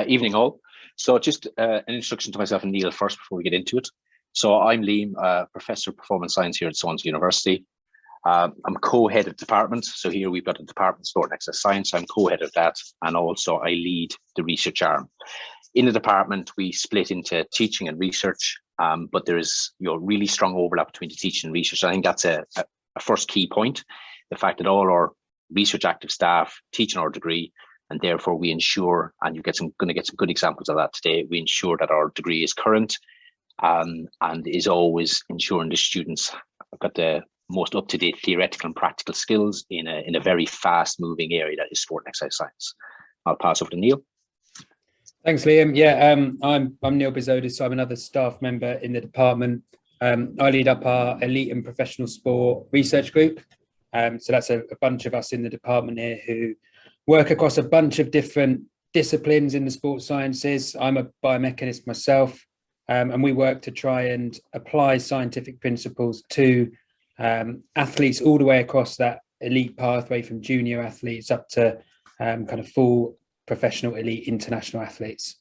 Evening all. So just an introduction to myself and Neil first before we get into it. So I'm Liam, Professor of Performance Science here at Swansea University. I'm co-head of department. So here we've got a department of sport and exercise science. I'm co-head of that. And also I lead the research arm. In the department, we split into teaching and research, but there is really strong overlap between the teaching and research. I think that's a first key point, the fact that all our research active staff teach our degree, and therefore we ensure, and you're going to get some good examples of that today, we ensure that our degree is current and is always ensuring the students have got the most up-to-date theoretical and practical skills in a very fast-moving area that is sport and exercise science. I'll pass over to Neil. Thanks, Liam. Yeah, I'm Neil Bizodis, so I'm another staff member in the department. I lead up our elite and professional sport research group. So that's a bunch of us in the department here who work across a bunch of different disciplines in the sports sciences. I'm a biomechanist myself, and we work to try and apply scientific principles to athletes all the way across that elite pathway, from junior athletes up to kind of full professional elite international athletes.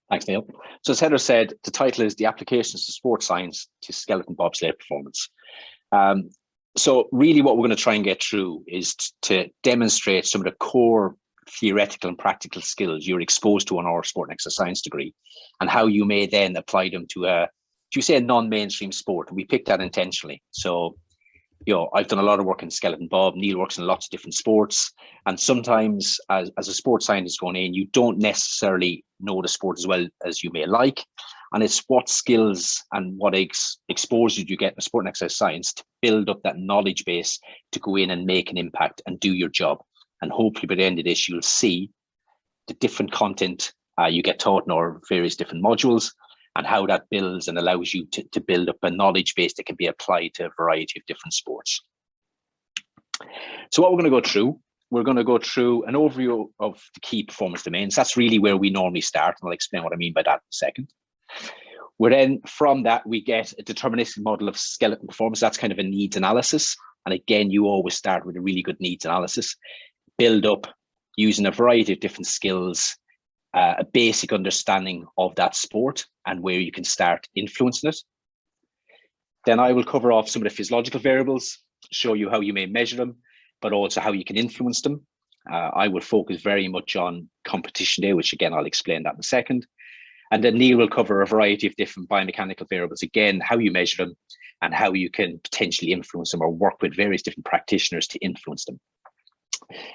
Thanks, Neil. So as Heather said, the title is The Applications of Sports Science to Skeleton Bobsleigh Performance. So really what we're going to try and get through is to demonstrate some of the core theoretical and practical skills you're exposed to on our sport and exercise science degree, and how you may then apply them to a non-mainstream sport. We picked that intentionally. So, I've done a lot of work in skeleton bob. Neil works in lots of different sports. And sometimes as a sports scientist going in, you don't necessarily know the sport as well as you may like. And it's what skills and what exposure you get in sport and exercise science to build up that knowledge base to go in and make an impact and do your job. And hopefully by the end of this, you'll see the different content you get taught in our various different modules, and how that builds and allows you to build up a knowledge base that can be applied to a variety of different sports. So what we're going to go through an overview of the key performance domains. That's really where we normally start, and I'll explain what I mean by that in a second. From that, we get a deterministic model of skeleton performance. That's kind of a needs analysis. And again, you always start with a really good needs analysis, build up using a variety of different skills, a basic understanding of that sport and where you can start influencing it. Then I will cover off some of the physiological variables, show you how you may measure them, but also how you can influence them. I will focus very much on competition day, which again, I'll explain that in a second. And then Neil will cover a variety of different biomechanical variables, again, how you measure them and how you can potentially influence them or work with various different practitioners to influence them.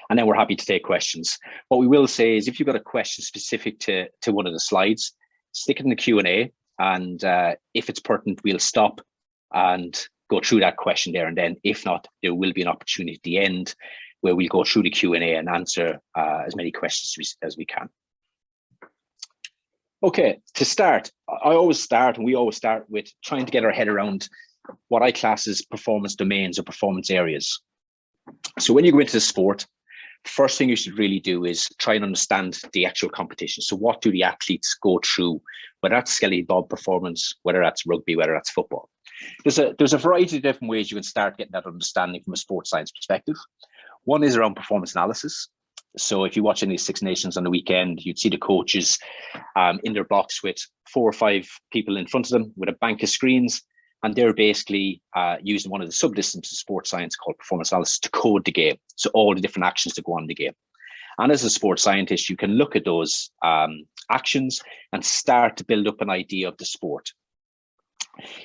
And then we're happy to take questions. What we will say is if you've got a question specific to one of the slides, stick it in the Q&A. And if it's pertinent, we'll stop and go through that question there. And then if not, there will be an opportunity at the end where we'll go through the Q&A and answer as many questions as we can. Okay, to start, we always start with trying to get our head around what I class as performance domains or performance areas. So when you go into the sport, first thing you should really do is try and understand the actual competition. So what do the athletes go through, whether that's skeleton bob performance, whether that's rugby, whether that's football. There's a variety of different ways you can start getting that understanding from a sports science perspective. One is around performance analysis. So if you watch any Six Nations on the weekend, you'd see the coaches in their box with 4 or 5 people in front of them with a bank of screens. And they're basically using one of the sub-disciplines of sports science called performance analysis to code the game. So all the different actions that go on in the game. And as a sports scientist, you can look at those actions and start to build up an idea of the sport.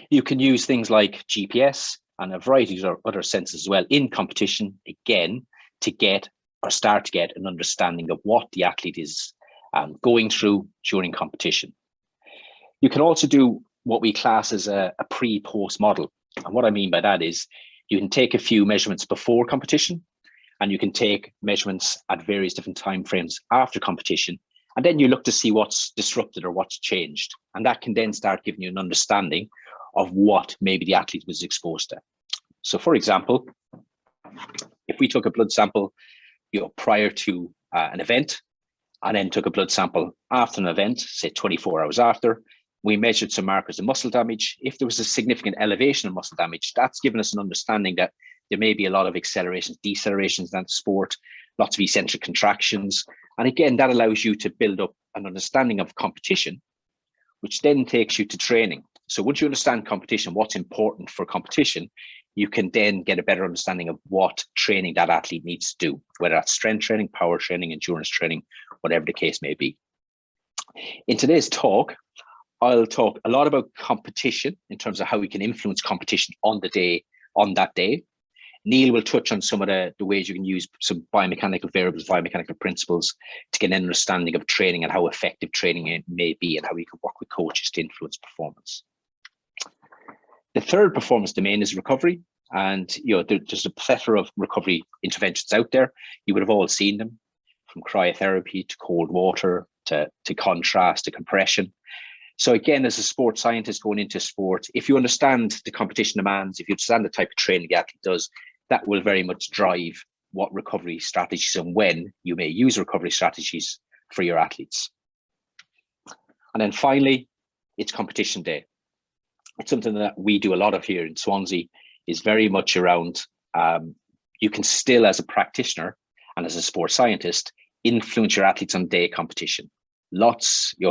You can use things like GPS and a variety of other sensors as well in competition, again, to start to get an understanding of what the athlete is going through during competition. You can also do what we class as a pre-post model. And what I mean by that is you can take a few measurements before competition, and you can take measurements at various different timeframes after competition. And then you look to see what's disrupted or what's changed. And that can then start giving you an understanding of what maybe the athlete was exposed to. So for example, if we took a blood sample prior to an event, and then took a blood sample after an event, say 24 hours after, we measured some markers of muscle damage. If there was a significant elevation of muscle damage, that's given us an understanding that there may be a lot of accelerations, decelerations in that sport, lots of eccentric contractions, And again, that allows you to build up an understanding of competition, which then takes you to training. So once you understand competition, what's important for competition, you can then get a better understanding of what training that athlete needs to do, whether that's strength training, power training, endurance training, whatever the case may be. In today's talk, I'll talk a lot about competition in terms of how we can influence competition on that day. Neil will touch on some of the ways you can use some biomechanical variables, biomechanical principles to get an understanding of training and how effective training may be and how we can work with coaches to influence performance. The third performance domain is recovery. And there's a plethora of recovery interventions out there. You would have all seen them, from cryotherapy to cold water to contrast to compression. So again, as a sports scientist going into sport, if you understand the competition demands, if you understand the type of training the athlete does, that will very much drive what recovery strategies and when you may use recovery strategies for your athletes. And then finally, it's competition day. It's something that we do a lot of here in Swansea, is very much around, you can still, as a practitioner and as a sports scientist, influence your athletes on day competition.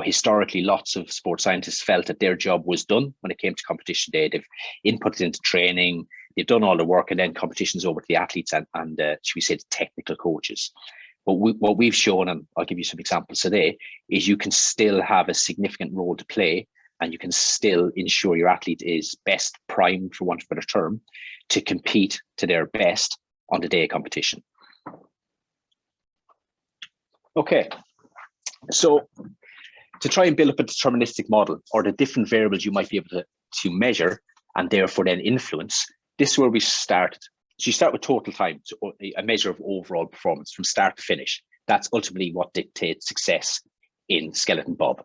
Historically, lots of sports scientists felt that their job was done when it came to competition day. They've inputted into training, they've done all the work, and then competition's over to the athletes and should we say, the technical coaches. But what we've shown, and I'll give you some examples today, is you can still have a significant role to play, and you can still ensure your athlete is best primed, for want of a better term, to compete to their best on the day of competition. Okay, so to try and build up a deterministic model, or the different variables you might be able to measure and therefore then influence, this is where we started. So you start with total time, so a measure of overall performance from start to finish. That's ultimately what dictates success in skeleton bob.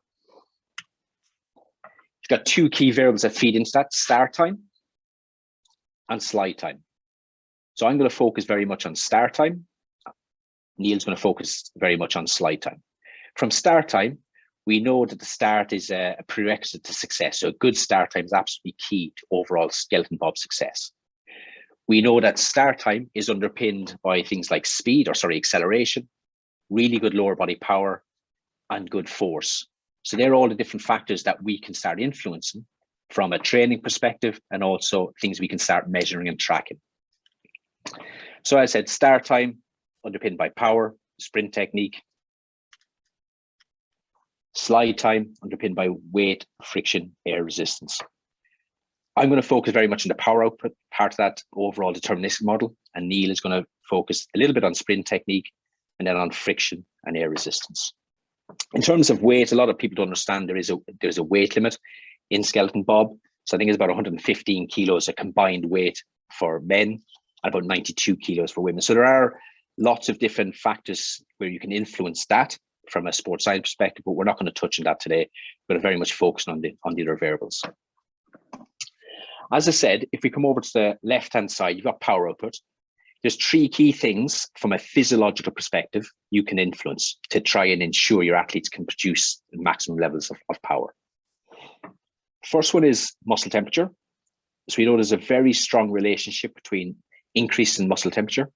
You've got two key variables that feed into that: start time and slide time. So I'm going to focus very much on start time. Neil's going to focus very much on slide time. From start time, we know that the start is a prerequisite to success. So a good start time is absolutely key to overall skeleton bob success. We know that start time is underpinned by things like acceleration, really good lower body power, and good force. So they're all the different factors that we can start influencing from a training perspective, and also things we can start measuring and tracking. So as I said, start time underpinned by power, sprint technique. Slide time underpinned by weight, friction, air resistance. I'm going to focus very much on the power output part of that overall deterministic model, and Neil is going to focus a little bit on sprint technique and then on friction and air resistance. In terms of weight, a lot of people don't understand there's a weight limit in skeleton bob. So I think it's about 115 kilos a combined weight for men and about 92 kilos for women. So there are lots of different factors where you can influence that from a sports science perspective, but we're not going to touch on that today. We're going to very much focus on the other variables. As I said, if we come over to the left-hand side, you've got power output. There's three key things from a physiological perspective you can influence to try and ensure your athletes can produce maximum levels of power. First one is muscle temperature. So we know there's a very strong relationship between increase in muscle temperature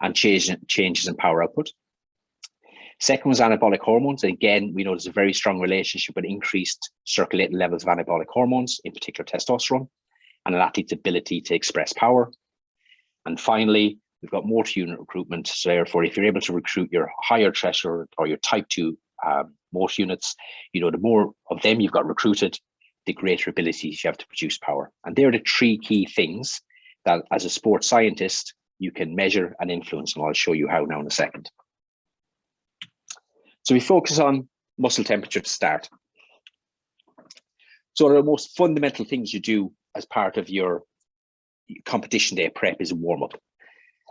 and changes in power output. Second was anabolic hormones. And again, we know there's a very strong relationship with increased circulating levels of anabolic hormones, in particular testosterone, and an athlete's ability to express power. And finally, we've got motor unit recruitment. So therefore, if you're able to recruit your higher threshold or your type 2 motor units, the more of them you've got recruited, the greater abilities you have to produce power. And they're the three key things that as a sports scientist, you can measure and influence. And I'll show you how now in a second. So we focus on muscle temperature to start. So the most fundamental things you do as part of your competition day prep is a warm-up.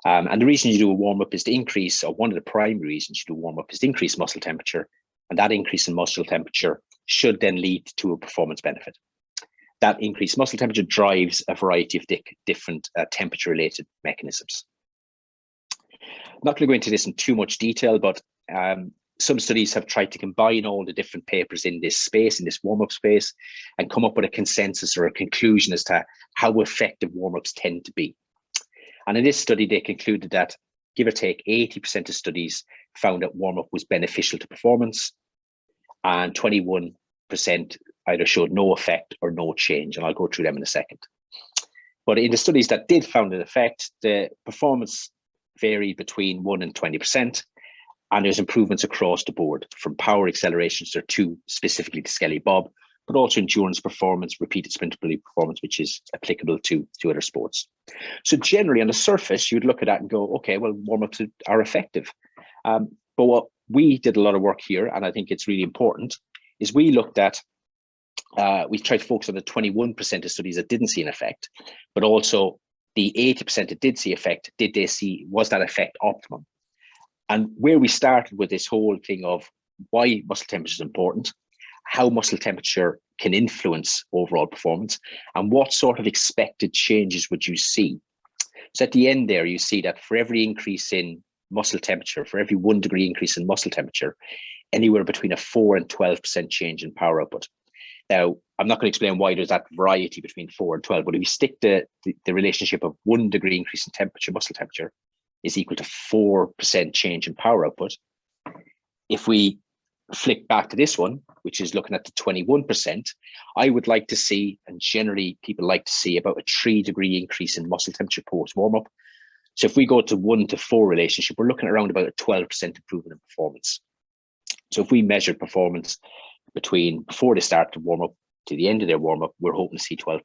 And the reason you do a warm-up is to increase, or one of the primary reasons you do a warm-up is to increase muscle temperature. And that increase in muscle temperature should then lead to a performance benefit. That increased muscle temperature drives a variety of different temperature-related mechanisms. I'm not going to go into this in too much detail, but some studies have tried to combine all the different papers in this space, in this warm-up space, and come up with a consensus or a conclusion as to how effective warm-ups tend to be. And in this study, they concluded that give or take 80% of studies found that warm-up was beneficial to performance, and 21% either showed no effect or no change. And I'll go through them in a second. But in the studies that did found an effect, the performance varied between 1 and 20%, and there's improvements across the board, from power accelerations to specifically to Skelly Bob, but also endurance performance, repeated sprintability performance, which is applicable to other sports. So generally on the surface, you'd look at that and go, okay, well, warm-ups are effective. But what we did a lot of work here, and I think it's really important, is we looked at, we tried to focus on the 21% of studies that didn't see an effect, but also the 80% that did see effect, was that effect optimum? And where we started with this whole thing of why muscle temperature is important, how muscle temperature can influence overall performance, and what sort of expected changes would you see? So at the end there, you see that for every increase in muscle temperature, for every 1 degree increase in muscle temperature, anywhere between a 4 and 12% change in power output. Now, I'm not going to explain why there's that variety between 4 and 12, but if you stick the relationship of 1 degree increase in temperature, muscle temperature, is equal to 4% change in power output. If we flick back to this one, which is looking at the 21%, I would like to see, and generally people like to see, about a 3 degree increase in muscle temperature post warm-up. So if we go to 1 to 4 relationship, we're looking at around about a 12% improvement in performance. So if we measured performance between before they start to warm up to the end of their warm-up, we're hoping to see 12%.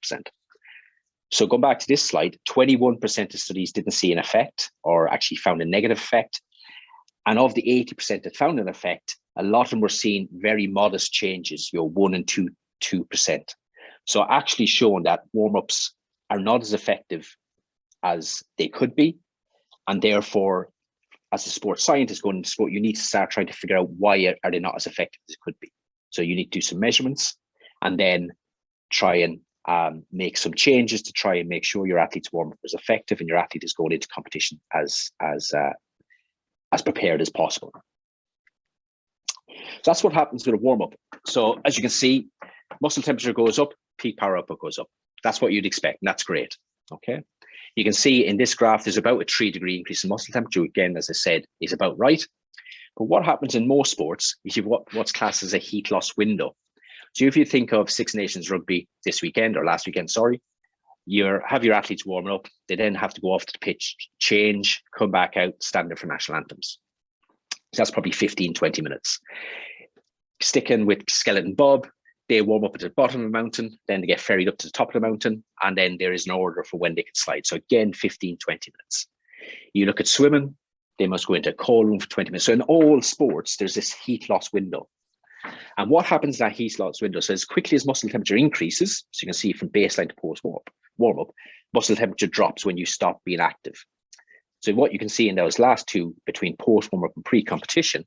So going back to this slide, 21% of studies didn't see an effect or actually found a negative effect. And of the 80% that found an effect, a lot of them were seeing very modest changes, 1 and 2%. So actually showing that warm-ups are not as effective as they could be. And therefore, as a sports scientist going into sport, you need to start trying to figure out why are they not as effective as it could be. So you need to do some measurements and then try and make some changes to try and make sure your athlete's warm-up is effective and your athlete is going into competition as prepared as possible. So that's what happens with a warm-up. So as you can see, muscle temperature goes up, peak power output goes up. That's what you'd expect, and that's great. Okay. You can see in this graph, there's about a 3 degree increase in muscle temperature. Again, as I said, is about right. But what happens in most sports is you've what's classed as a heat loss window. So if you think of Six Nations rugby this weekend or last weekend, sorry, you have your athletes warming up. They then have to go off to the pitch, change, come back out, stand there for national anthems. So that's probably 15, 20 minutes. Sticking with Skeleton Bob, they warm up at the bottom of the mountain, then they get ferried up to the top of the mountain, and then there is an order for when they can slide. So again, 15, 20 minutes. You look at swimming, they must go into a cold room for 20 minutes. So in all sports, there's this heat loss window. And what happens in that heat loss window? So as quickly as muscle temperature increases, so you can see from baseline to post warm up, muscle temperature drops when you stop being active. So what you can see in those last two, between post warm up and pre-competition,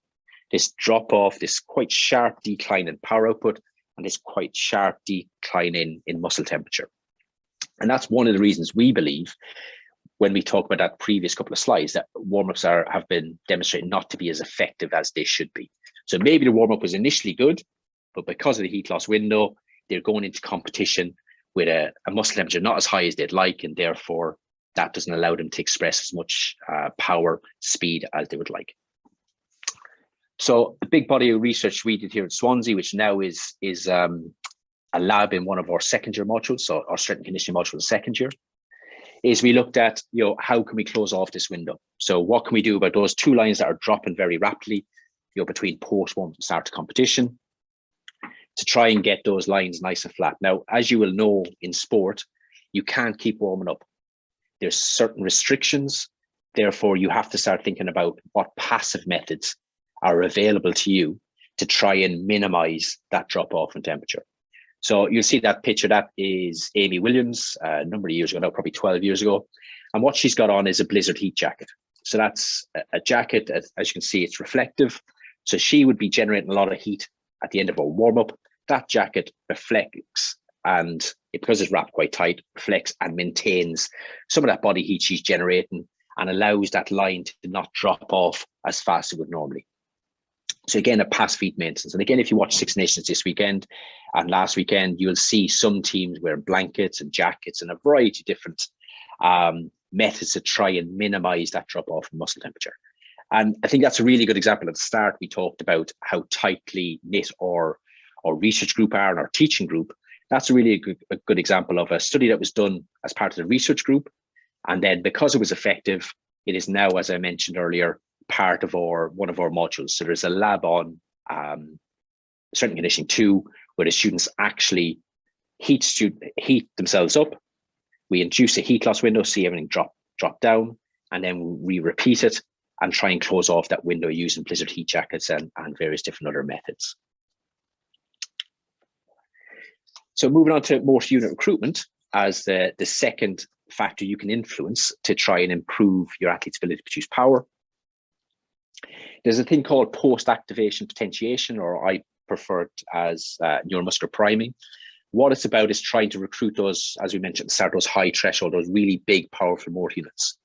this drop off, this quite sharp decline in power output, and this quite sharp decline in muscle temperature. And that's one of the reasons we believe, when we talk about that previous couple of slides, that warm-ups have been demonstrated not to be as effective as they should be. So maybe the warm-up was initially good, but because of the heat loss window, they're going into competition with a muscle temperature not as high as they'd like, and therefore that doesn't allow them to express as much power, speed as they would like. So a big body of research we did here at Swansea, which now is a lab in one of our second year modules, so our strength and conditioning module in second year, is we looked at, how can we close off this window? So what can we do about those two lines that are dropping very rapidly, between post warm and start to competition, to try and get those lines nice and flat. Now, as you will know in sport, you can't keep warming up. There's certain restrictions. Therefore, you have to start thinking about what passive methods are available to you to try and minimize that drop off in temperature. So you'll see that picture. That is Amy Williams, a number of years ago now, probably 12 years ago. And what she's got on is a blizzard heat jacket. So that's a jacket, as you can see, it's reflective. So she would be generating a lot of heat at the end of a warm-up. That jacket reflects, and because it's wrapped quite tight, reflects and maintains some of that body heat she's generating and allows that line to not drop off as fast as it would normally. So again, a passive heat maintenance. And again, if you watch Six Nations this weekend and last weekend, you'll see some teams wearing blankets and jackets and a variety of different methods to try and minimize that drop off in muscle temperature. And I think that's a really good example. At the start, we talked about how tightly knit our research group are and our teaching group. That's a really a good example of a study that was done as part of the research group. And then because it was effective, it is now, as I mentioned earlier, part of one of our modules. So there's a lab on strength and conditioning 2, where the students actually heat themselves up. We induce a heat loss window, see everything drop down, and then we repeat it and try and close off that window using blizzard heat jackets and various different other methods. So moving on to multi-unit recruitment as the second factor you can influence to try and improve your athlete's ability to produce power. There's a thing called post-activation potentiation, or I prefer it as neuromuscular priming. What it's about is trying to recruit those, as we mentioned, start those high threshold, those really big, powerful motor units.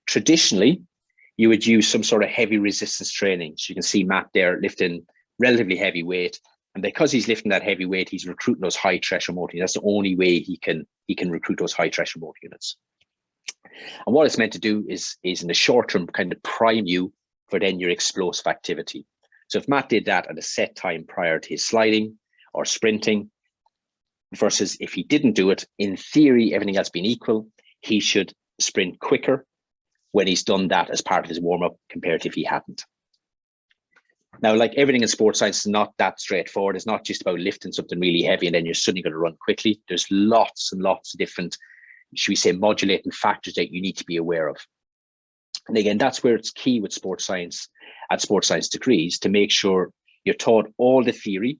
Traditionally, you would use some sort of heavy resistance training. So you can see Matt there lifting relatively heavy weight. And because he's lifting that heavy weight, he's recruiting those high threshold motor units. That's the only way he can recruit those high threshold motor units. And what it's meant to do is in the short term, kind of prime you for then your explosive activity. So if Matt did that at a set time prior to his sliding or sprinting, versus if he didn't do it, in theory, everything else being equal, he should sprint quicker when he's done that as part of his warm-up compared to if he hadn't. Now, like everything in sports science, is not that straightforward. It's not just about lifting something really heavy and then you're suddenly going to run quickly. There's lots and lots of different, should we say, modulating factors that you need to be aware of. And again, that's where it's key with sports science at sports science degrees to make sure you're taught all the theory,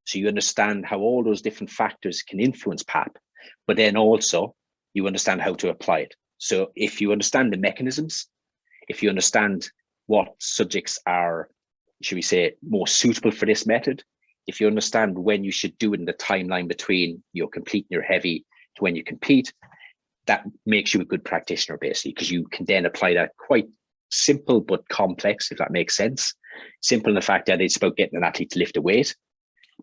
so you understand how all those different factors can influence PAP, but then also you understand how to apply it. So if you understand the mechanisms, if you understand what subjects are, should we say, more suitable for this method, if you understand when you should do it in the timeline between you're completing your heavy to when you compete, that makes you a good practitioner, basically, because you can then apply that quite simple but complex, if that makes sense. Simple in the fact that it's about getting an athlete to lift a weight,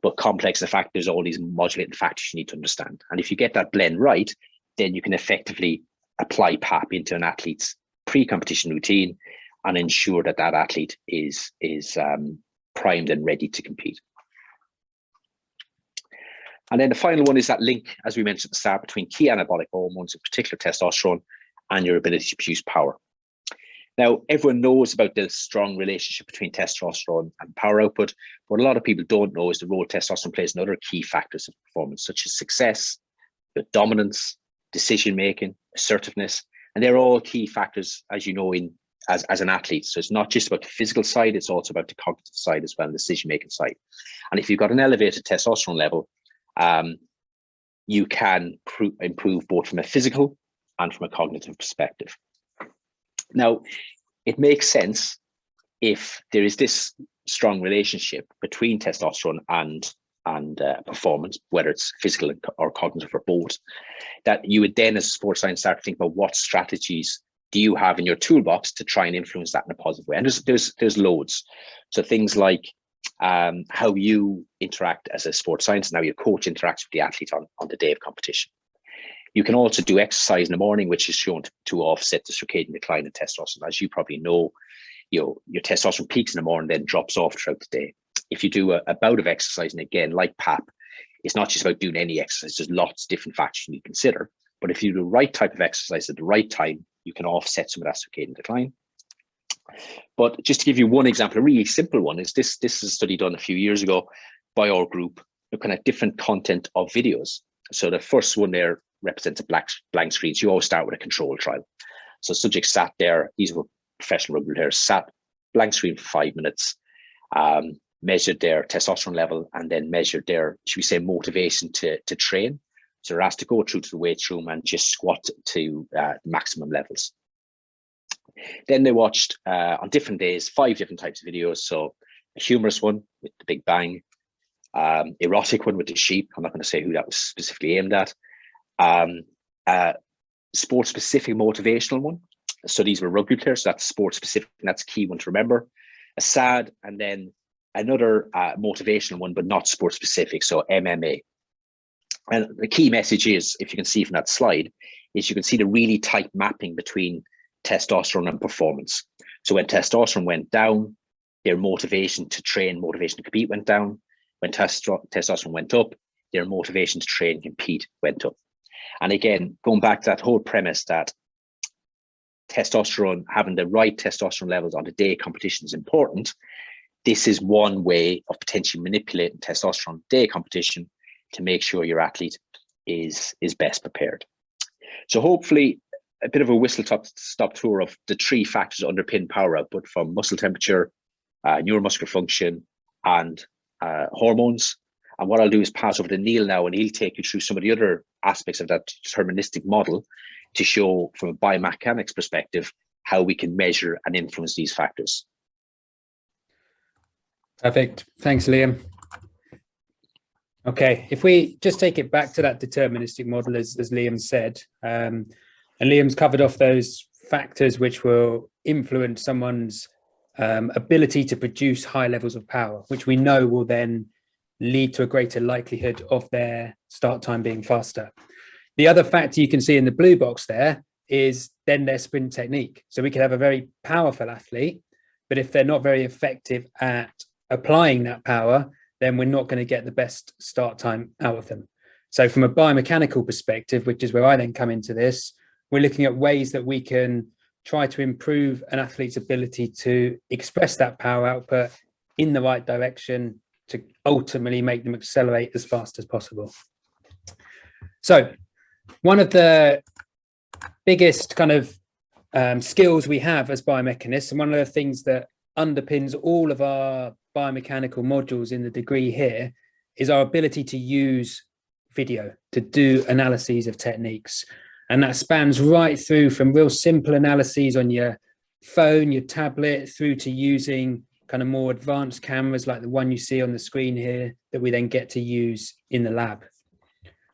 but complex in the fact there's all these modulating factors you need to understand. And if you get that blend right, then you can effectively apply PAP into an athlete's pre-competition routine and ensure that that athlete is primed and ready to compete. And then the final one is that link, as we mentioned at the start, between key anabolic hormones, in particular testosterone, and your ability to produce power. Now, everyone knows about the strong relationship between testosterone and power output. What a lot of people don't know is the role testosterone plays in other key factors of performance, such as success, dominance, decision-making, assertiveness, and they're all key factors, as you know, as an athlete. So it's not just about the physical side, it's also about the cognitive side as well, the decision-making side. And if you've got an elevated testosterone level, you can improve both from a physical and from a cognitive perspective. Now, it makes sense if there is this strong relationship between testosterone and performance, whether it's physical or cognitive or both, that you would then, as a sports science, start to think about what strategies do you have in your toolbox to try and influence that in a positive way. And there's loads. So things like how you interact as a sports scientist and how your coach interacts with the athlete on the day of competition. You can also do exercise in the morning, which is shown to offset the circadian decline in testosterone. As you probably know, your testosterone peaks in the morning, then drops off throughout the day. If you do a bout of exercise, and again, like PAP, it's not just about doing any exercise. There's lots of different factors you need to consider. But if you do the right type of exercise at the right time, you can offset some of that circadian decline. But just to give you one example, a really simple one is this is a study done a few years ago by our group, looking at different content of videos. So the first one there represents a blank screen. So you always start with a control trial. So subjects sat there, these were professional rugby players, sat blank screen for 5 minutes, measured their testosterone level, and then measured their, should we say, motivation to train. So they're asked to go through to the weights room and just squat to maximum levels. Then they watched on different days 5 different types of videos. So a humorous one with the big bang, erotic one with the sheep. I'm not going to say who that was specifically aimed at. Sport specific motivational one. So these were rugby players. So that's sport specific, and that's a key one to remember. A sad, and then another motivational one, but not sport specific. So MMA. And the key message is, if you can see from that slide, is you can see the really tight mapping between testosterone and performance. So when testosterone went down, their motivation to train, motivation to compete went down. When testosterone went up, their motivation to train, compete went up. And again, going back to that whole premise that testosterone, having the right testosterone levels on the day of competition is important, this is one way of potentially manipulating testosterone day of competition to make sure your athlete is best prepared. So hopefully a bit of a whistle-stop tour of the three factors that underpin power output, from muscle temperature, neuromuscular function, and hormones. And what I'll do is pass over to Neil now, and he'll take you through some of the other aspects of that deterministic model to show, from a biomechanics perspective, how we can measure and influence these factors. Perfect. Thanks, Liam. Okay, if we just take it back to that deterministic model, as Liam said, and Liam's covered off those factors which will influence someone's ability to produce high levels of power, which we know will then lead to a greater likelihood of their start time being faster. The other factor you can see in the blue box there is then their sprint technique. So we can have a very powerful athlete, but if they're not very effective at applying that power, then we're not going to get the best start time out of them. So from a biomechanical perspective, which is where I then come into this, we're looking at ways that we can try to improve an athlete's ability to express that power output in the right direction to ultimately make them accelerate as fast as possible. So one of the biggest kind of skills we have as biomechanists, and one of the things that underpins all of our biomechanical modules in the degree here, is our ability to use video to do analyses of techniques. And that spans right through from real simple analyses on your phone, your tablet, through to using kind of more advanced cameras like the one you see on the screen here that we then get to use in the lab.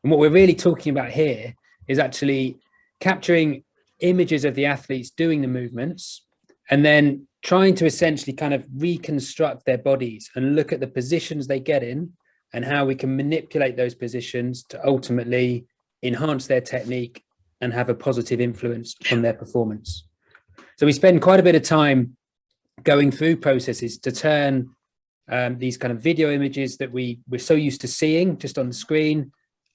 And what we're really talking about here is actually capturing images of the athletes doing the movements and then trying to essentially kind of reconstruct their bodies and look at the positions they get in and how we can manipulate those positions to ultimately enhance their technique and have a positive influence on their performance. So we spend quite a bit of time going through processes to turn these kind of video images that we're so used to seeing just on the screen.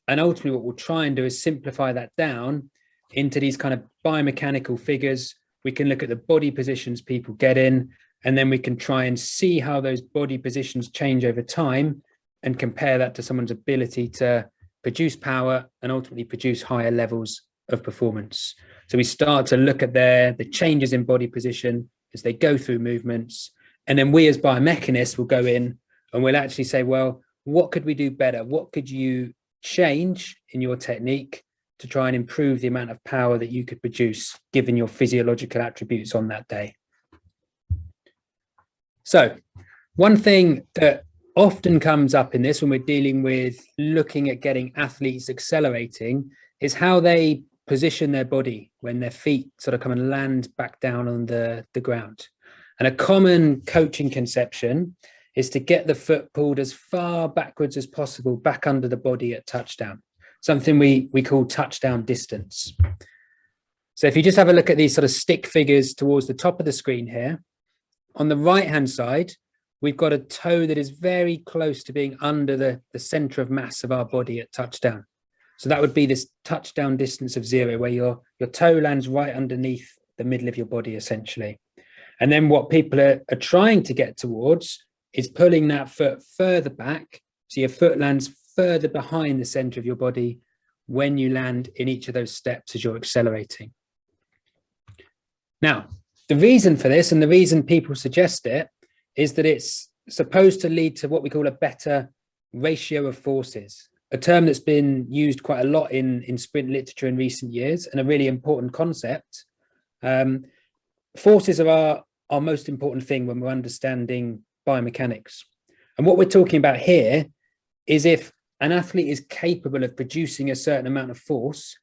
And ultimately what we'll try and do is simplify that down into these kind of biomechanical figures. We can look at the body positions people get in, and then we can try and see how those body positions change over time and compare that to someone's ability to produce power and ultimately produce higher levels of performance. So we start to look at the changes in body position as they go through movements. And then we as biomechanists will go in and we'll actually say, well, what could we do better? What could you change in your technique to try and improve the amount of power that you could produce given your physiological attributes on that day? So one thing that often comes up in this when we're dealing with looking at getting athletes accelerating is how they position their body when their feet sort of come and land back down on the ground. And a common coaching conception is to get the foot pulled as far backwards as possible back under the body at touchdown, something we call touchdown distance. So if you just have a look at these sort of stick figures towards the top of the screen here, on the right-hand side, we've got a toe that is very close to being under the center of mass of our body at touchdown. So that would be this touchdown distance of 0, where your toe lands right underneath the middle of your body, essentially. And then what people are trying to get towards is pulling that foot further back, so your foot lands further behind the center of your body when you land in each of those steps as you're accelerating. Now, the reason for this, and the reason people suggest it, is that it's supposed to lead to what we call a better ratio of forces, a term that's been used quite a lot in sprint literature in recent years, and a really important concept. Forces are our most important thing when we're understanding biomechanics. And what we're talking about here is if an athlete is capable of producing a certain amount of force,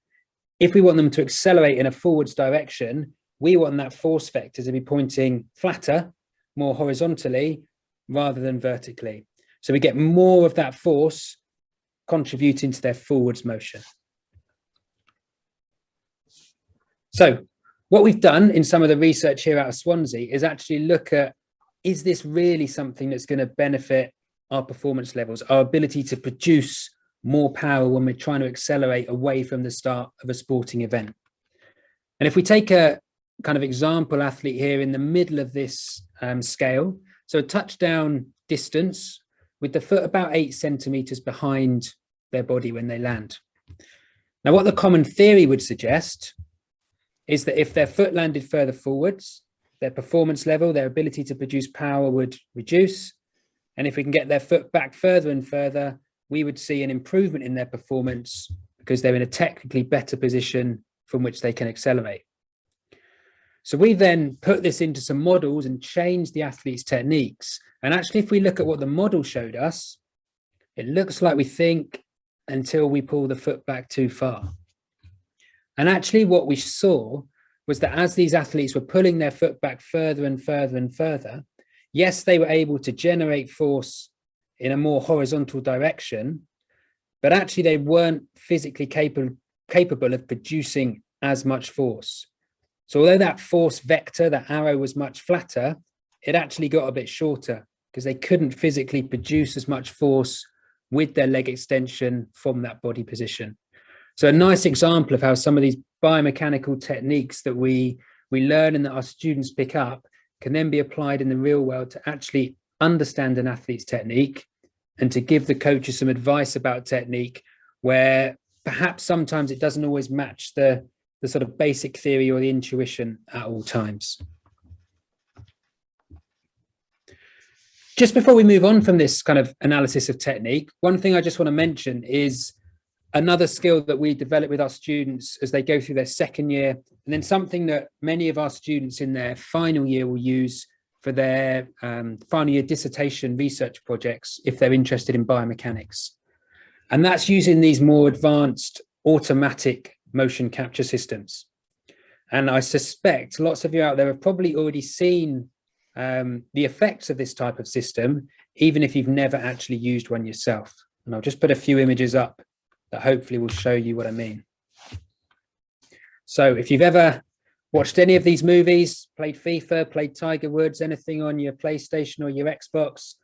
if we want them to accelerate in a forwards direction, we want that force vector to be pointing flatter, more horizontally, rather than vertically. So we get more of that force contributing to their forwards motion. So what we've done in some of the research here out of Swansea is actually look at, is this really something that's going to benefit our performance levels, our ability to produce more power when we're trying to accelerate away from the start of a sporting event? And if we take a kind of example athlete here in the middle of this scale, so a touchdown distance with the foot about 8 centimeters behind their body when they land. Now, what the common theory would suggest is that if their foot landed further forwards, their performance level, their ability to produce power would reduce. And if we can get their foot back further and further, we would see an improvement in their performance because they're in a technically better position from which they can accelerate. So we then put this into some models and changed the athlete's techniques. And actually, if we look at what the model showed us, it looks like we think until we pull the foot back too far. And actually what we saw was that as these athletes were pulling their foot back further and further and further, yes, they were able to generate force in a more horizontal direction, but actually they weren't physically capable of producing as much force. So although that force vector, that arrow, was much flatter, it actually got a bit shorter because they couldn't physically produce as much force with their leg extension from that body position. So a nice example of how some of these biomechanical techniques that we learn and that our students pick up can then be applied in the real world to actually understand an athlete's technique and to give the coaches some advice about technique where perhaps sometimes it doesn't always match the sort of basic theory or the intuition at all times. Just before we move on from this kind of analysis of technique, one thing I just want to mention is another skill that we develop with our students as they go through their second year, and then something that many of our students in their final year will use for their final year dissertation research projects if they're interested in biomechanics. And that's using these more advanced automatic motion capture systems. And I suspect lots of you out there have probably already seen the effects of this type of system, even if you've never actually used one yourself. And I'll just put a few images up that hopefully will show you what I mean. So if you've ever watched any of these movies, played FIFA, played Tiger Woods, anything on your PlayStation or your Xbox,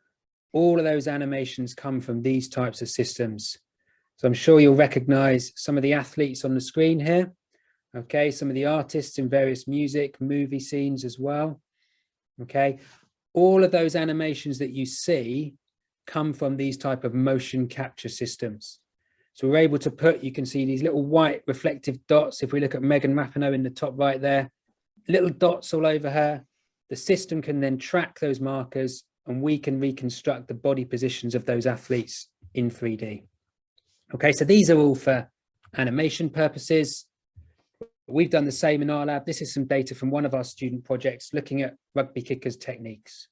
all of those animations come from these types of systems. So I'm sure you'll recognize some of the athletes on the screen here. Okay, some of the artists in various music, movie scenes as well. Okay, all of those animations that you see come from these type of motion capture systems. So we're able to put, you can see these little white reflective dots. If we look at Megan Rapinoe in the top right there, little dots all over her, the system can then track those markers and we can reconstruct the body positions of those athletes in 3D. Okay, so these are all for animation purposes. We've done the same in our lab. This is some data from one of our student projects looking at rugby kickers' techniques.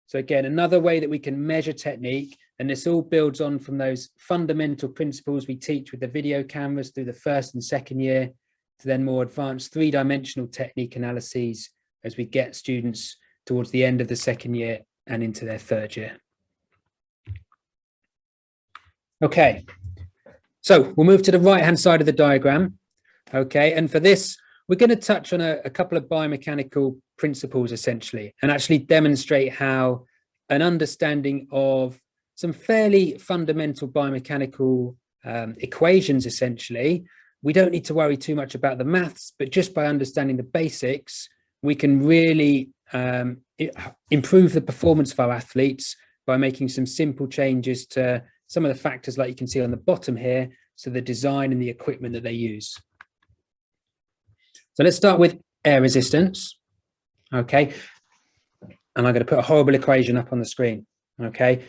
So again, another way that we can measure technique, and this all builds on from those fundamental principles we teach with the video cameras through the first and second year, to then more advanced three-dimensional technique analyses as we get students towards the end of the second year and into their third year. Okay, so we'll move to the right-hand side of the diagram. Okay, and for this, we're going to touch on a couple of biomechanical principles, essentially, and actually demonstrate how an understanding of some fairly fundamental biomechanical equations, essentially, we don't need to worry too much about the maths, but just by understanding the basics, we can really improve the performance of our athletes by making some simple changes to some of the factors like you can see on the bottom here, so the design and the equipment that they use. So let's start with air resistance, okay? And I'm going to put a horrible equation up on the screen, okay?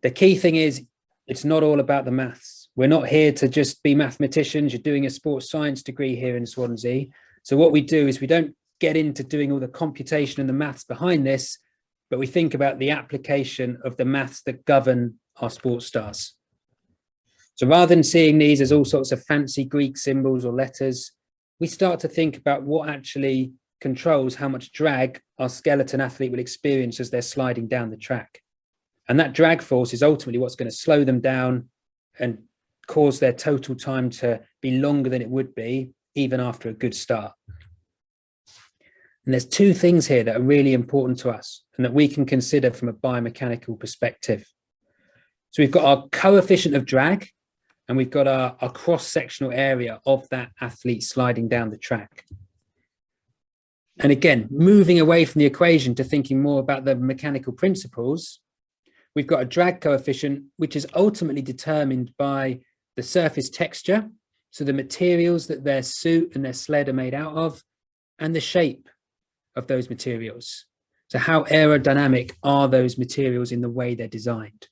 The key thing is it's not all about the maths. We're not here to just be mathematicians. You're doing a sports science degree here in Swansea. So what we do is we don't get into doing all the computation and the maths behind this, but we think about the application of the maths that govern our sports stars. So rather than seeing these as all sorts of fancy Greek symbols or letters, we start to think about what actually controls how much drag our skeleton athlete will experience as they're sliding down the track. And that drag force is ultimately what's going to slow them down and cause their total time to be longer than it would be even after a good start. And there's two things here that are really important to us and that we can consider from a biomechanical perspective. So we've got our coefficient of drag, and we've got our cross-sectional area of that athlete sliding down the track. And again, moving away from the equation to thinking more about the mechanical principles, we've got a drag coefficient, which is ultimately determined by the surface texture, so the materials that their suit and their sled are made out of, and the shape of those materials. So how aerodynamic are those materials in the way they're designed?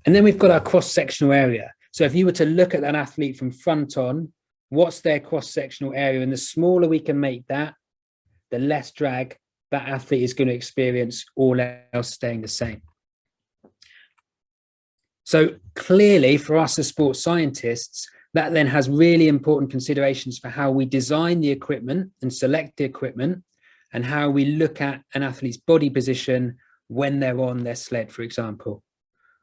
And then we've got our cross-sectional area. So if you were to look at an athlete from front on, what's their cross-sectional area? And the smaller we can make that, the less drag that athlete is going to experience, all else staying the same. So clearly for us as sports scientists, that then has really important considerations for how we design the equipment and select the equipment, and how we look at an athlete's body position when they're on their sled, for example.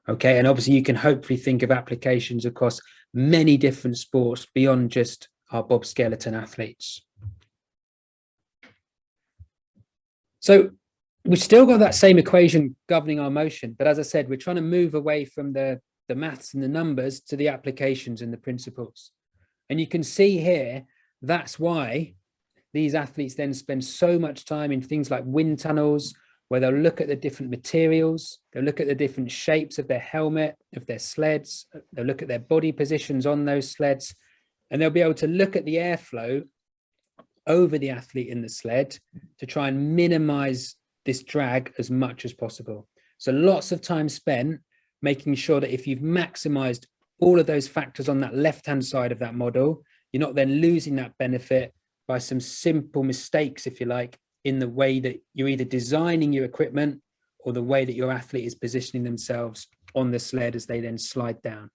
Okay, and obviously you can hopefully think of applications across many different sports beyond just our Bob skeleton athletes. So we've still got that same equation governing our motion, but as I said, we're trying to move away from the maths and the numbers to the applications and the principles. And you can see here, that's why these athletes then spend so much time in things like wind tunnels, where they'll look at the different materials, they'll look at the different shapes of their helmet, of their sleds, they'll look at their body positions on those sleds, and they'll be able to look at the airflow over the athlete in the sled to try and minimize this drag as much as possible. So lots of time spent making sure that if you've maximized all of those factors on that left-hand side of that model, you're not then losing that benefit by some simple mistakes, if you like, in the way that you're either designing your equipment or the way that your athlete is positioning themselves on the sled as they then slide down.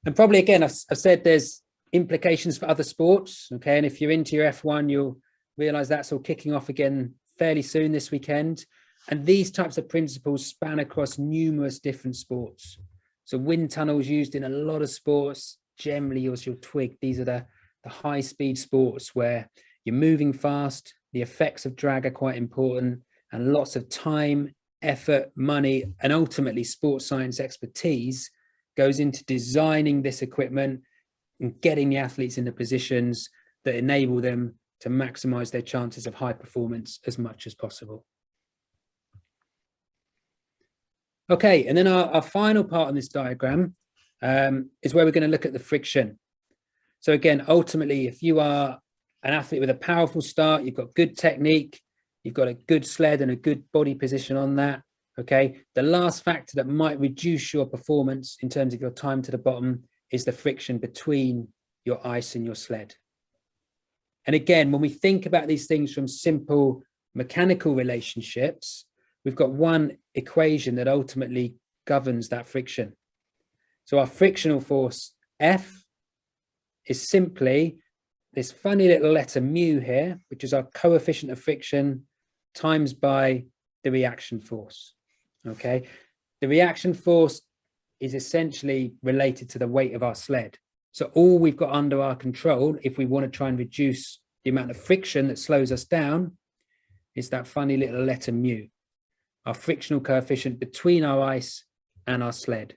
And probably, again, I've said there's implications for other sports, okay? And if you're into your F1, you'll realize that's all kicking off again fairly soon this weekend. And these types of principles span across numerous different sports. So wind tunnels used in a lot of sports, generally you'll twig, these are the high-speed sports where you're moving fast, the effects of drag are quite important, and lots of time, effort, money, and ultimately sports science expertise goes into designing this equipment and getting the athletes in the positions that enable them to maximize their chances of high performance as much as possible. Okay, and then our final part on this diagram is where we're going to look at the friction. So again, ultimately, if you are an athlete with a powerful start, you've got good technique, you've got a good sled and a good body position on that, okay? The last factor that might reduce your performance in terms of your time to the bottom is the friction between your ice and your sled. And again, when we think about these things from simple mechanical relationships, we've got one equation that ultimately governs that friction. So our frictional force F is simply this funny little letter mu here, which is our coefficient of friction times by the reaction force, okay? The reaction force is essentially related to the weight of our sled. So all we've got under our control, if we want to try and reduce the amount of friction that slows us down, is that funny little letter mu, our frictional coefficient between our ice and our sled.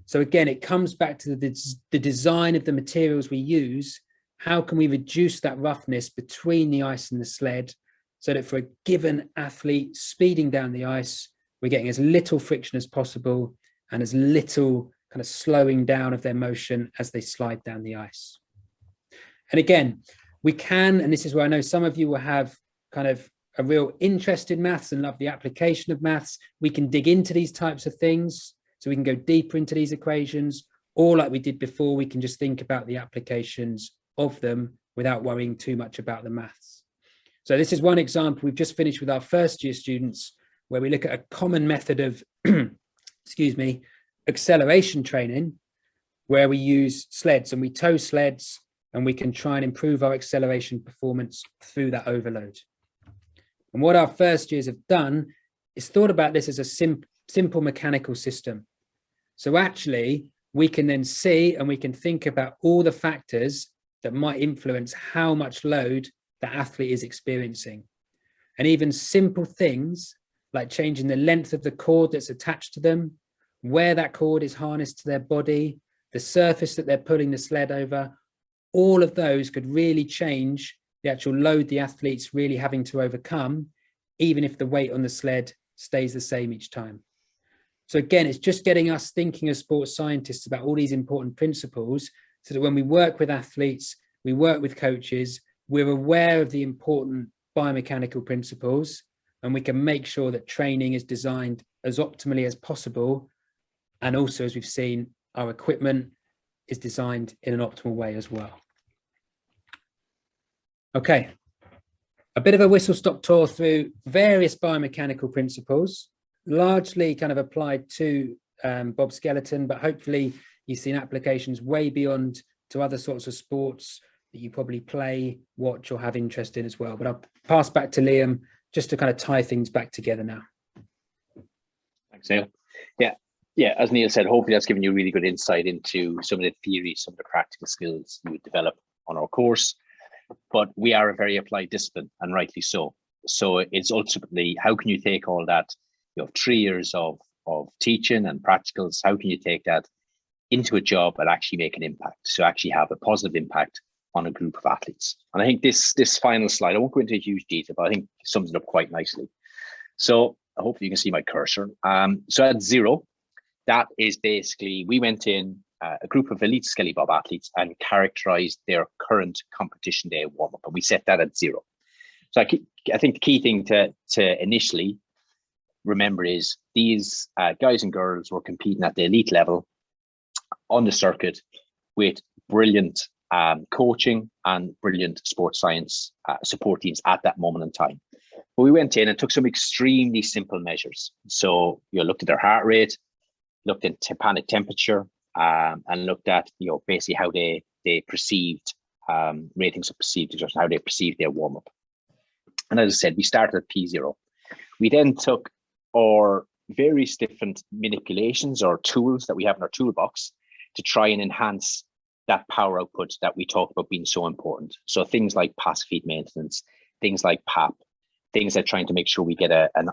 So again, it comes back to the design of the materials we use. How can we reduce that roughness between the ice and the sled so that for a given athlete speeding down the ice, we're getting as little friction as possible and as little kind of slowing down of their motion as they slide down the ice. And again, we can, and this is where I know some of you will have kind of a real interest in maths and love the application of maths, we can dig into these types of things. So we can go deeper into these equations, or like we did before, we can just think about the applications of them without worrying too much about the maths. So this is one example we've just finished with our first year students, where we look at a common method of, excuse me, acceleration training, where we use sleds and we tow sleds and we can try and improve our acceleration performance through that overload. And what our first years have done is thought about this as a simple mechanical system. So actually, we can then see and we can think about all the factors that might influence how much load the athlete is experiencing. And even simple things like changing the length of the cord that's attached to them, where that cord is harnessed to their body, the surface that they're pulling the sled over, all of those could really change the actual load the athlete's really having to overcome, even if the weight on the sled stays the same each time. So again, it's just getting us thinking as sports scientists about all these important principles so that when we work with athletes, we work with coaches, we're aware of the important biomechanical principles, and we can make sure that training is designed as optimally as possible. And also, as we've seen, our equipment is designed in an optimal way as well. Okay, a bit of a whistle-stop tour through various biomechanical principles, largely kind of applied to Bob Skeleton, but hopefully you've seen applications way beyond to other sorts of sports that you probably play, watch, or have interest in as well. But I'll pass back to Liam just to kind of tie things back together now. Thanks, Neil. Yeah, as Neil said, hopefully that's given you really good insight into some of the theory, some of the practical skills you would develop on our course. But we are a very applied discipline, and rightly so. So it's ultimately, how can you take all that, 3 years of teaching and practicals, how can you take that into a job and actually make an impact? So actually have a positive impact on a group of athletes. And I think this final slide, I won't go into huge detail, but I think it sums it up quite nicely. So hopefully you can see my cursor. So at 0, that is basically, we went in a group of elite Skelly Bob athletes and characterized their current competition day warm-up, and we set that at 0. So I think the key thing to initially remember is these guys and girls were competing at the elite level on the circuit with brilliant coaching and brilliant sports science support teams at that moment in time. But we went in and took some extremely simple measures. So you looked at their heart rate, looked at tympanic temperature, and looked at basically how they perceived ratings of perceived exertion, how they perceived their warm up. And as I said, we started at P0. We then took our various different manipulations or tools that we have in our toolbox to try and enhance that power output that we talked about being so important. So things like passive heat maintenance, things like PAP, things like trying to make sure we get an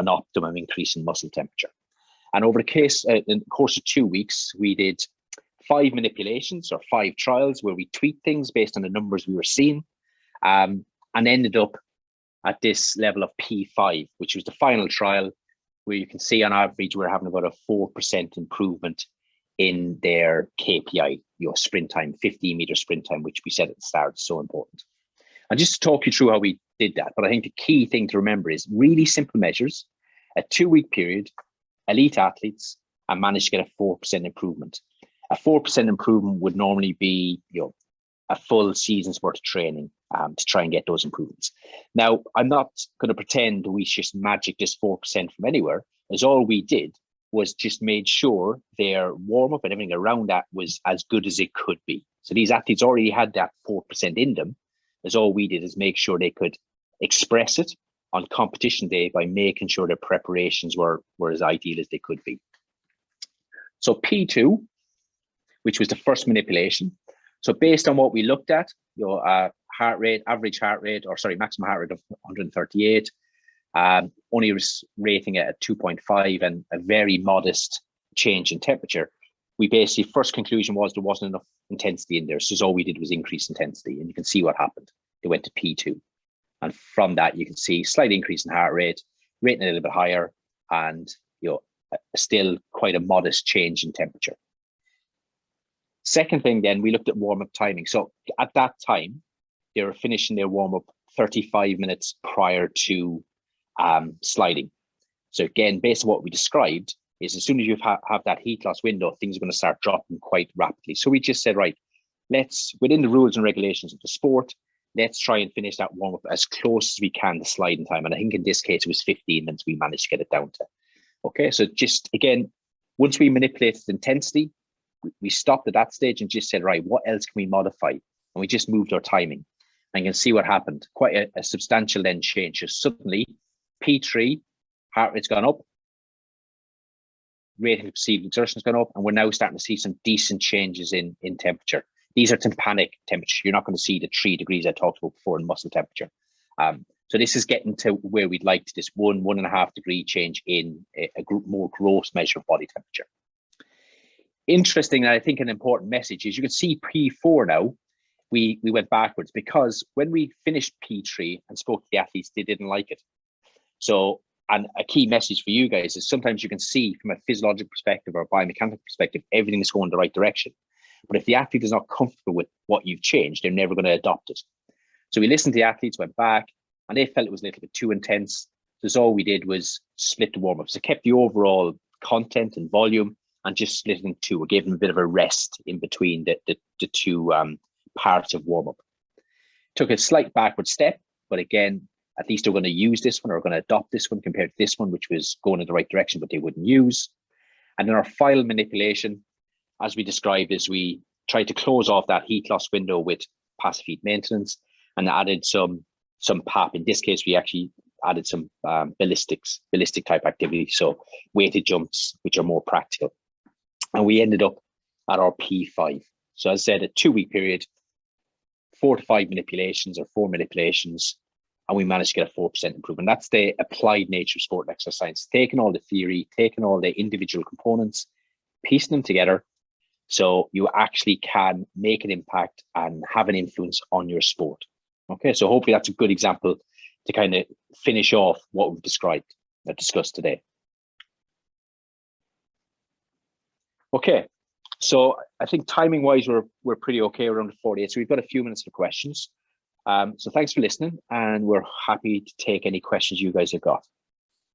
optimum increase in muscle temperature. And over the course of 2 weeks, we did 5 manipulations or 5 trials where we tweaked things based on the numbers we were seeing, and ended up at this level of P5, which was the final trial, where you can see on average we're having about a 4% improvement in their KPI, sprint time, 15-meter sprint time, which we said at the start is so important. And just to talk you through how we did that, but I think the key thing to remember is really simple measures, a 2-week period, elite athletes, and managed to get a 4% improvement. A 4% improvement would normally be, a full season's worth of training to try and get those improvements. Now, I'm not going to pretend we just magic this 4% from anywhere, as all we did was just made sure their warm-up and everything around that was as good as it could be. So these athletes already had that 4% in them, as all we did is make sure they could express it on competition day by making sure their preparations were as ideal as they could be. So P2, which was the first manipulation. So based on what we looked at, heart rate, maximum heart rate of 138, only rating it at 2.5 and a very modest change in temperature. We basically, first conclusion was there wasn't enough intensity in there. So all we did was increase intensity, and you can see what happened. They went to P2. And from that, you can see slight increase in heart rate, rating a little bit higher, and still quite a modest change in temperature. Second thing, then we looked at warm-up timing. So at that time, they were finishing their warm-up 35 minutes prior to sliding. So again, based on what we described, is as soon as you have that heat loss window, things are going to start dropping quite rapidly. So we just said, right, let's, within the rules and regulations of the sport, let's try and finish that warm-up as close as we can to sliding time. And I think in this case, it was 15 minutes we managed to get it down to. Okay, so just, again, once we manipulated intensity, we stopped at that stage and just said, right, what else can we modify? And we just moved our timing. And you can see what happened. Quite a substantial then change. So suddenly, P3, heart rate's gone up. rating of perceived exertion has gone up, and we're now starting to see some decent changes in temperature. These are tympanic temperature. You're not going to see the 3 degrees I talked about before in muscle temperature. So this is getting to where we'd like to, this 1.5 degree change in a more gross measure of body temperature. Interesting, and I think an important message is you can see P4 now, we went backwards, because when we finished P3 and spoke to the athletes, they didn't like it. So, and a key message for you guys is sometimes you can see from a physiological perspective or a biomechanical perspective, everything is going the right direction. But if the athlete is not comfortable with what you've changed, they're never going to adopt it. So we listened to the athletes, went back, and they felt it was a little bit too intense. So all we did was split the warm-up. So kept the overall content and volume and just split it in two. We gave them a bit of a rest in between the two parts of warm-up. Took a slight backward step, but again, at least they're going to use this one or going to adopt this one compared to this one, which was going in the right direction, but they wouldn't use. And then our final manipulation, as we described, is we tried to close off that heat loss window with passive heat maintenance and added some PAP. In this case, we actually added some ballistic type activity. So weighted jumps, which are more practical. And we ended up at our P5. So as I said, a 2-week period, 4 to 5 manipulations or 4 manipulations, and we managed to get a 4% improvement. That's the applied nature of sport and exercise science, taking all the theory, taking all the individual components, piecing them together, so you actually can make an impact and have an influence on your sport. Okay, so hopefully that's a good example to kind of finish off what we've discussed today. Okay, so I think timing wise, we're pretty okay around 48. So we've got a few minutes for questions. So thanks for listening, and we're happy to take any questions you guys have got.